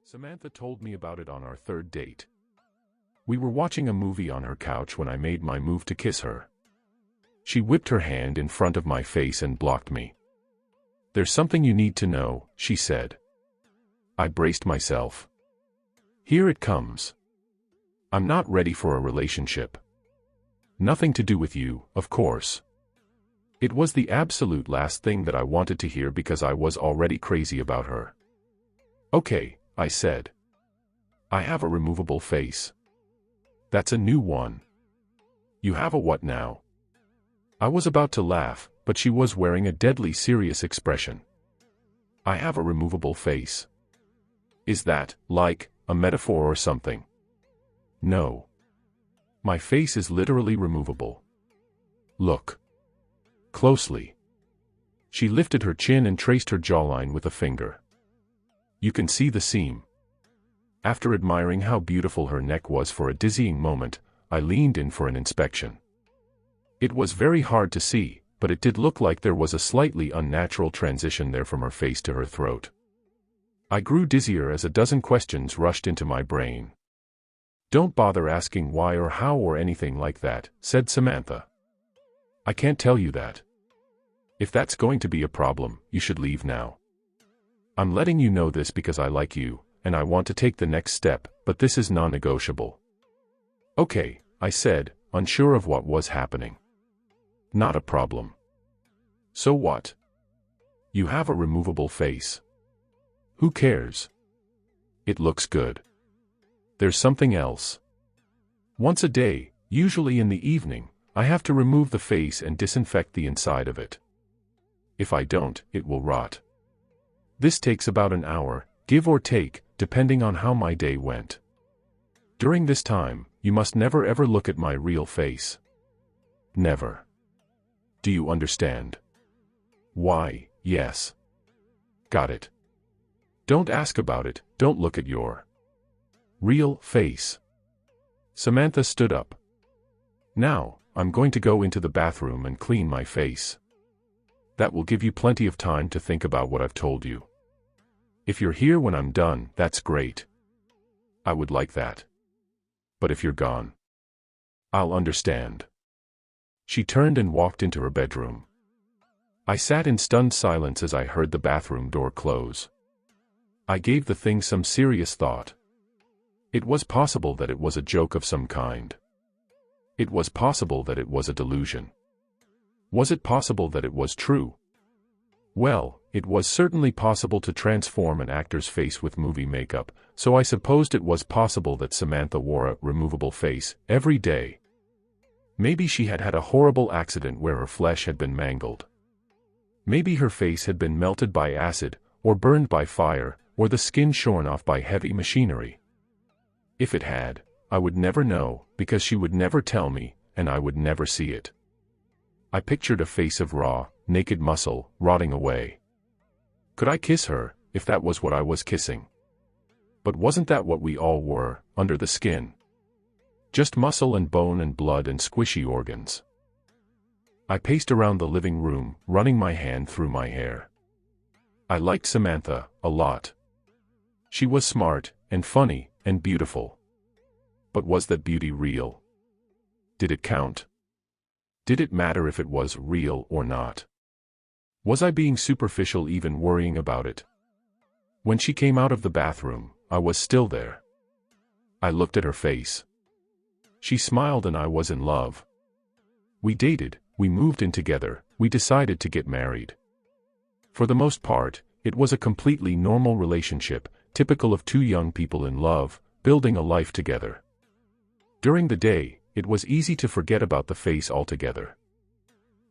Samantha told me about it on our third date. We were watching a movie on her couch when I made my move to kiss her. She whipped her hand in front of my face and blocked me. "There's something you need to know," she said. I braced myself. "Here it comes. I'm not ready for a relationship. Nothing to do with you, of course." It was the absolute last thing that I wanted to hear because I was already crazy about her. "Okay," I said. "I have a removable face." "That's a new one." "You have a what now?" I was about to laugh, but she was wearing a deadly serious expression. "I have a removable face." "Is that, like, a metaphor or something?" "No. My face is literally removable. Look closely." She lifted her chin and traced her jawline with a finger. "You can see the seam." After admiring how beautiful her neck was for a dizzying moment, I leaned in for an inspection. It was very hard to see, but it did look like there was a slightly unnatural transition there from her face to her throat. I grew dizzier as a dozen questions rushed into my brain. "Don't bother asking why or how or anything like that," said Samantha. "I can't tell you that. If that's going to be a problem, you should leave now. I'm letting you know this because I like you, and I want to take the next step, but this is non-negotiable." "Okay," I said, unsure of what was happening. "Not a problem." "So what? You have a removable face. Who cares? It looks good. There's something else. Once a day, usually in the evening, I have to remove the face and disinfect the inside of it. If I don't, it will rot. This takes about an hour, give or take, depending on how my day went. During this time, you must never ever look at my real face. Never. Do you understand?" "Why, yes." "Got it. Don't ask about it, don't look at your real face." Samantha stood up. "Now, I'm going to go into the bathroom and clean my face. That will give you plenty of time to think about what I've told you. If you're here when I'm done, that's great. I would like that. But if you're gone, I'll understand." She turned and walked into her bedroom. I sat in stunned silence as I heard the bathroom door close. I gave the thing some serious thought. It was possible that it was a joke of some kind. It was possible that it was a delusion. Was it possible that it was true? Well, it was certainly possible to transform an actor's face with movie makeup, so I supposed it was possible that Samantha wore a removable face every day. Maybe she had had a horrible accident where her flesh had been mangled. Maybe her face had been melted by acid, or burned by fire, or the skin shorn off by heavy machinery. If it had, I would never know, because she would never tell me, and I would never see it. I pictured a face of raw, naked muscle, rotting away. Could I kiss her, if that was what I was kissing? But wasn't that what we all were, under the skin? Just muscle and bone and blood and squishy organs. I paced around the living room, running my hand through my hair. I liked Samantha a lot. She was smart, and funny, and beautiful. But was that beauty real? Did it count? Did it matter if it was real or not? Was I being superficial even worrying about it? When she came out of the bathroom, I was still there. I looked at her face. She smiled and I was in love. We dated, we moved in together, we decided to get married. For the most part, it was a completely normal relationship, typical of two young people in love, building a life together. During the day, it was easy to forget about the face altogether.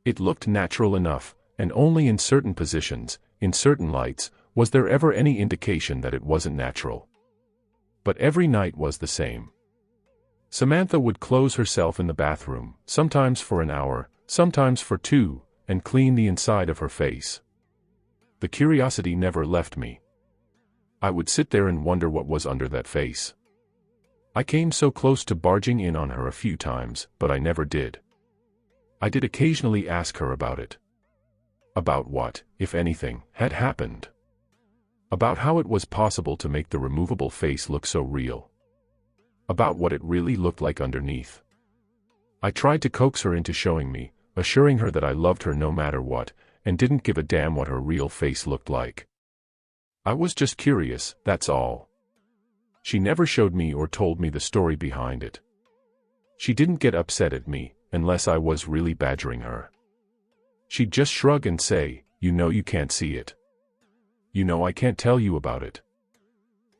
It looked natural enough, and only in certain positions, in certain lights, was there ever any indication that it wasn't natural. But every night was the same. Samantha would close herself in the bathroom, sometimes for an hour, sometimes for 2, and clean the inside of her face. The curiosity never left me. I would sit there and wonder what was under that face. I came so close to barging in on her a few times, but I never did. I did occasionally ask her about it. About what, if anything, had happened. About how it was possible to make the removable face look so real. About what it really looked like underneath. I tried to coax her into showing me, assuring her that I loved her no matter what, and didn't give a damn what her real face looked like. I was just curious, that's all. She never showed me or told me the story behind it. She didn't get upset at me, unless I was really badgering her. She'd just shrug and say, "You know you can't see it. You know I can't tell you about it."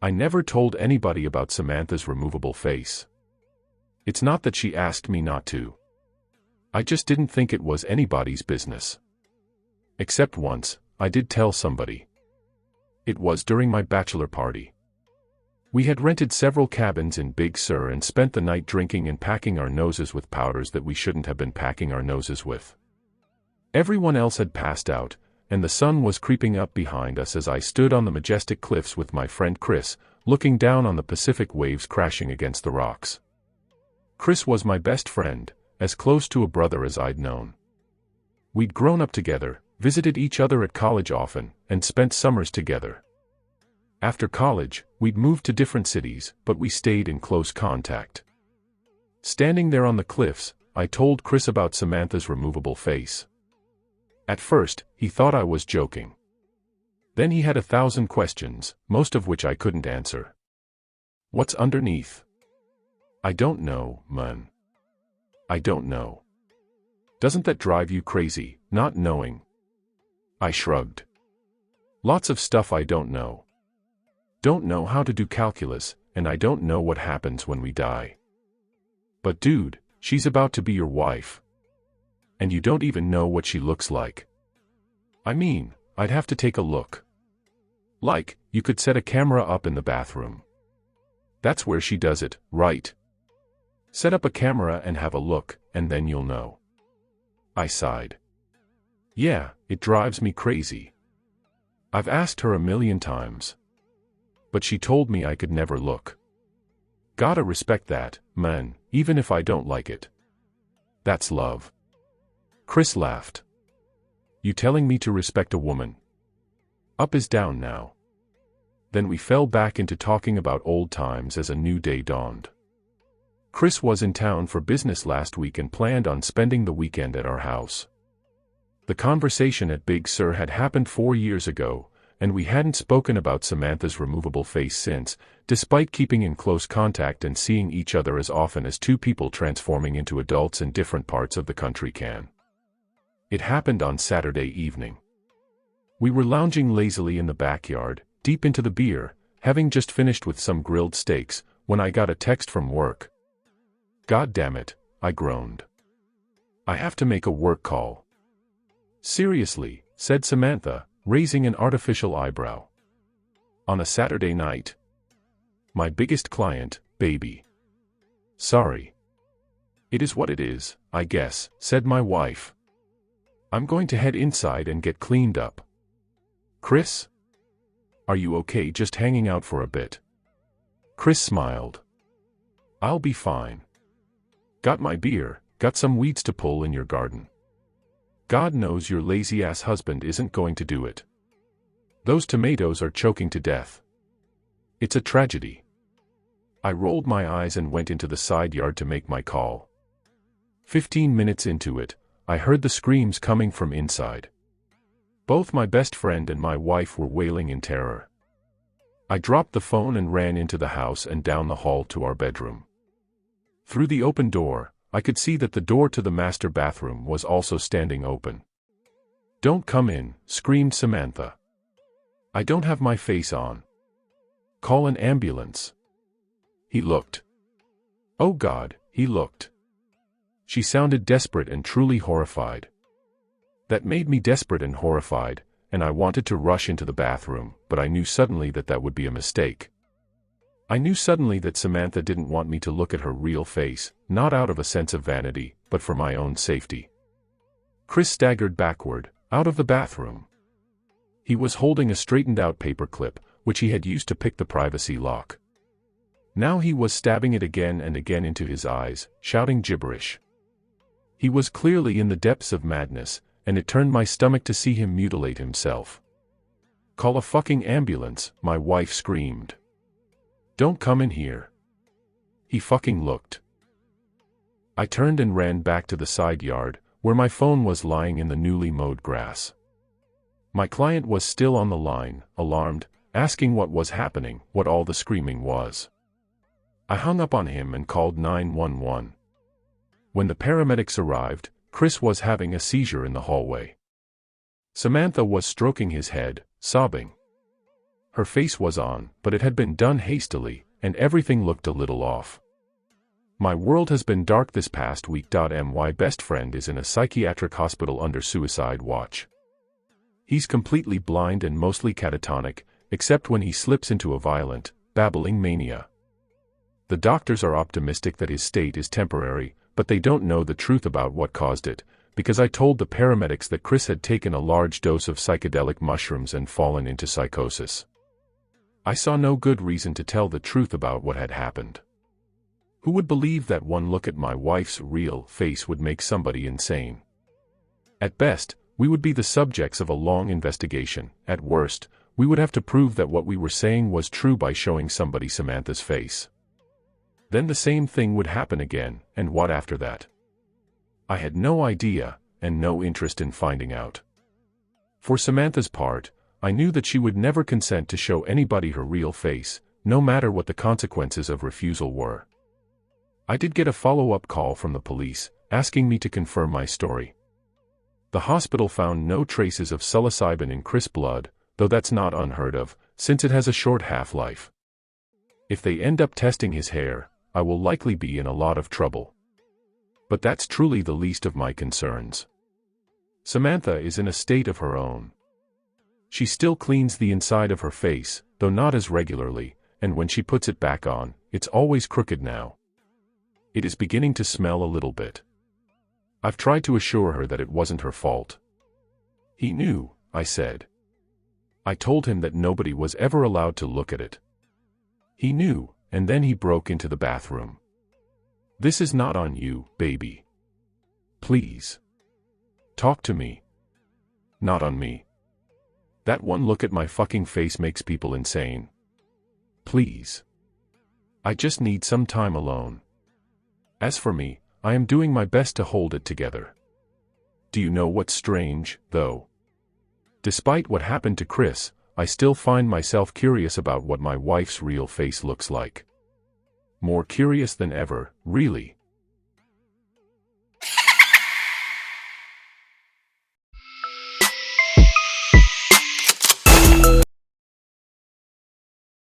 I never told anybody about Samantha's removable face. It's not that she asked me not to. I just didn't think it was anybody's business. Except once, I did tell somebody. It was during my bachelor party. We had rented several cabins in Big Sur and spent the night drinking and packing our noses with powders that we shouldn't have been packing our noses with. Everyone else had passed out, and the sun was creeping up behind us as I stood on the majestic cliffs with my friend Chris, looking down on the Pacific waves crashing against the rocks. Chris was my best friend, as close to a brother as I'd known. We'd grown up together, visited each other at college often, and spent summers together. After college, we'd moved to different cities, but we stayed in close contact. Standing there on the cliffs, I told Chris about Samantha's removable face. At first, he thought I was joking. Then he had 1,000 questions, most of which I couldn't answer. "What's underneath?" "I don't know, man. I don't know." "Doesn't that drive you crazy, not knowing?" I shrugged. "Lots of stuff I don't know. Don't know how to do calculus, and I don't know what happens when we die." "But dude, she's about to be your wife. And you don't even know what she looks like." "I mean, I'd have to take a look. Like, you could set a camera up in the bathroom. That's where she does it, right? Set up a camera and have a look, and then you'll know." I sighed. "Yeah, it drives me crazy. I've asked her a million times. But she told me I could never look. Gotta respect that, man, even if I don't like it. That's love." Chris laughed. "You telling me to respect a woman?" Up is down now. Then we fell back into talking about old times as a new day dawned. Chris was in town for business last week and planned on spending the weekend at our house. The conversation at Big Sur had happened 4 years ago, and we hadn't spoken about Samantha's removable face since, despite keeping in close contact and seeing each other as often as two people transforming into adults in different parts of the country can. It happened on Saturday evening. We were lounging lazily in the backyard, deep into the beer, having just finished with some grilled steaks, when I got a text from work. "God damn it," I groaned. "I have to make a work call." "Seriously," said Samantha, raising an artificial eyebrow. "On a Saturday night? My biggest client, baby." "Sorry." "It is what it is, I guess," said my wife. "I'm going to head inside and get cleaned up." "Chris? Are you okay just hanging out for a bit?" Chris smiled. "I'll be fine. Got my beer, got some weeds to pull in your garden. God knows your lazy-ass husband isn't going to do it. Those tomatoes are choking to death. It's a tragedy." I rolled my eyes and went into the side yard to make my call. 15 minutes into it, I heard the screams coming from inside. Both my best friend and my wife were wailing in terror. I dropped the phone and ran into the house and down the hall to our bedroom. Through the open door, I could see that the door to the master bathroom was also standing open. "Don't come in," screamed Samantha. "I don't have my face on. Call an ambulance." He looked. Oh God, he looked. She sounded desperate and truly horrified. That made me desperate and horrified, and I wanted to rush into the bathroom, but I knew suddenly that that would be a mistake. I knew suddenly that Samantha didn't want me to look at her real face, not out of a sense of vanity, but for my own safety. Chris staggered backward, out of the bathroom. He was holding a straightened-out paperclip, which he had used to pick the privacy lock. Now he was stabbing it again and again into his eyes, shouting gibberish. He was clearly in the depths of madness, and it turned my stomach to see him mutilate himself. Call a fucking ambulance, my wife screamed. Don't come in here. He fucking looked. I turned and ran back to the side yard, where my phone was lying in the newly mowed grass. My client was still on the line, alarmed, asking what was happening, what all the screaming was. I hung up on him and called 911. When the paramedics arrived, Chris was having a seizure in the hallway. Samantha was stroking his head, sobbing. Her face was on, but it had been done hastily, and everything looked a little off. My world has been dark this past week. My best friend is in a psychiatric hospital under suicide watch. He's completely blind and mostly catatonic, except when he slips into a violent, babbling mania. The doctors are optimistic that his state is temporary, but they don't know the truth about what caused it, because I told the paramedics that Chris had taken a large dose of psychedelic mushrooms and fallen into psychosis. I saw no good reason to tell the truth about what had happened. Who would believe that one look at my wife's real face would make somebody insane? At best, we would be the subjects of a long investigation. At worst, we would have to prove that what we were saying was true by showing somebody Samantha's face. Then the same thing would happen again, and what after that? I had no idea, and no interest in finding out. For Samantha's part, I knew that she would never consent to show anybody her real face, no matter what the consequences of refusal were. I did get a follow-up call from the police, asking me to confirm my story. The hospital found no traces of psilocybin in Chris' blood, though that's not unheard of, since it has a short half-life. If they end up testing his hair, I will likely be in a lot of trouble. But that's truly the least of my concerns. Samantha is in a state of her own. She still cleans the inside of her face, though not as regularly, and when she puts it back on, it's always crooked now. It is beginning to smell a little bit. I've tried to assure her that it wasn't her fault. He knew, I said. I told him that nobody was ever allowed to look at it. He knew, and then he broke into the bathroom. This is not on you, baby. Please. Talk to me. Not on me. That one look at my fucking face makes people insane. Please. I just need some time alone. As for me, I am doing my best to hold it together. Do you know what's strange, though? Despite what happened to Chris, I still find myself curious about what my wife's real face looks like. More curious than ever, really.